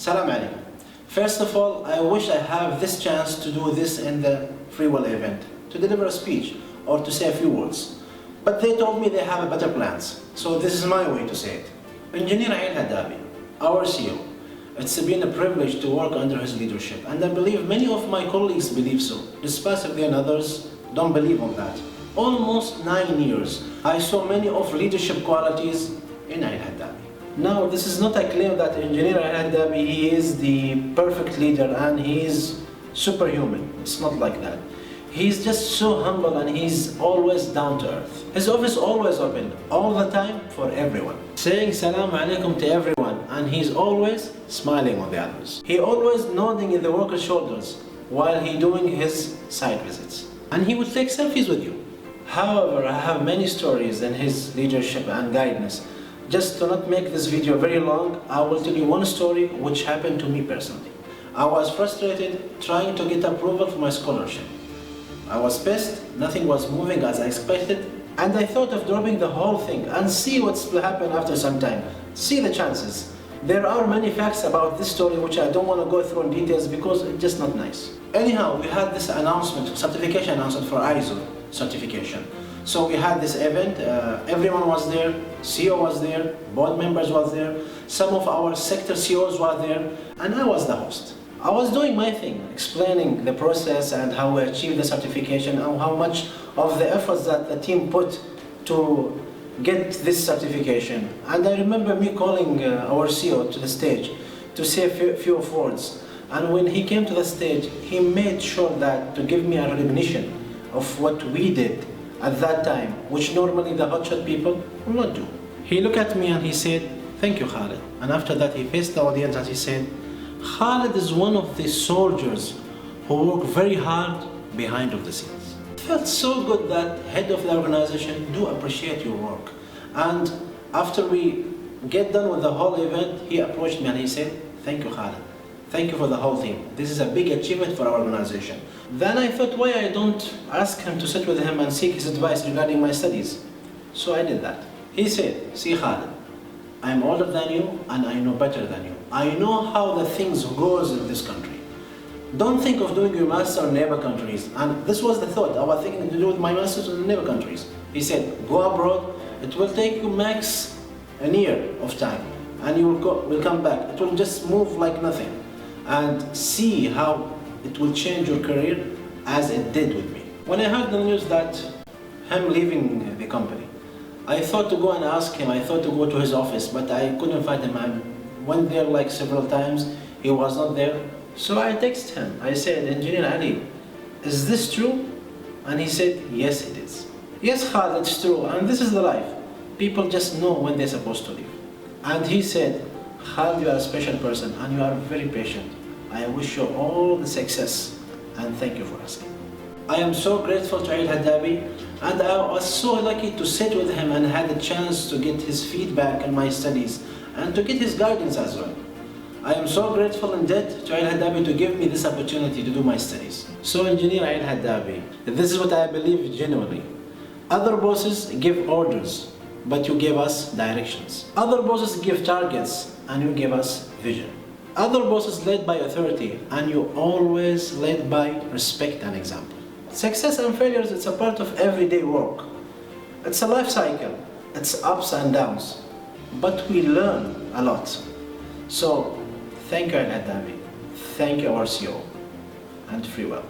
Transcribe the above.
Salam alaikum. First of all, I wish I have this chance to do this in the free will event, to deliver a speech or to say a few words. But they told me they have better plans, so this is my way to say it. Eng.Ali Al Hadabi, our CEO, it's been a privilege to work under his leadership, and I believe many of my colleagues believe so, despite if they and others don't believe on that. Almost 9 years, I saw many of leadership qualities in Al Hadabi. Now, this is not a claim that Eng.Ali Al Hadabi, he is the perfect leader and he is superhuman. It's not like that. He's just so humble and he's always down to earth. His office always open, all the time, for everyone. Saying salam alaikum to everyone, and he's always smiling on the others. He always nodding in the workers' shoulders while he doing his site visits. And he would take selfies with you. However, I have many stories in his leadership and guidance. Just to not make this video very long, I will tell you one story which happened to me personally. I was frustrated trying to get approval for my scholarship. I was pissed, nothing was moving as I expected, and I thought of dropping the whole thing and see what's will happen after some time. See the chances. There are many facts about this story which I don't want to go through in details because it's just not nice. Anyhow, we had this announcement, certification announcement for ISO certification. So we had this event, everyone was there, CEO was there, board members was there, some of our sector CEOs were there, and I was the host. I was doing my thing, explaining the process and how we achieved the certification and how much of the efforts that the team put to get this certification. And I remember me calling our CEO to the stage to say a few words. And when he came to the stage, he made sure that to give me a recognition of what we did at that time, which normally the hotshot people will not do. He looked at me and he said, "Thank you, Khalid." And after that, he faced the audience and he said, "Khalid is one of the soldiers who work very hard behind of the scenes." It felt so good that head of the organization do appreciate your work. And after we get done with the whole event, he approached me and he said, "Thank you, Khalid. Thank you for the whole team. This is a big achievement for our organization." Then I thought, why I don't ask him to sit with him and seek his advice regarding my studies. So I did that. He said, "See, Khalid, I'm older than you and I know better than you. I know how the things goes in this country. Don't think of doing your master in neighbor countries." And this was the thought. I was thinking to do with my masters in neighbor countries. He said, "Go abroad. It will take you max a year of time and you will come back. It will just move like nothing. And see how it will change your career as it did with me." When I heard the news that him leaving the company, I thought to go and ask him, I thought to go to his office, but I couldn't find him. I went there like several times, he was not there. So I texted him, I said, "Engineer Ali, is this true?" And he said, "Yes, it is." "Yes, Khalid, it's true, and this is the life. People just know when they're supposed to leave." And he said, "Khalid, you are a special person and you are very patient. I wish you all the success and thank you for asking." I am so grateful to Al Hadabi, and I was so lucky to sit with him and had a chance to get his feedback on my studies and to get his guidance as well. I am so grateful indeed to Al Hadabi to give me this opportunity to do my studies. So Engineer Al Hadabi, this is what I believe genuinely. Other bosses give orders, but you give us directions. Other bosses give targets and you give us vision. Other bosses led by authority and you always led by respect and example. Success and failures, it's a part of everyday work. It's a life cycle. It's ups and downs. But we learn a lot. So thank you, Al Hadabi. Thank you, our CEO, and free well.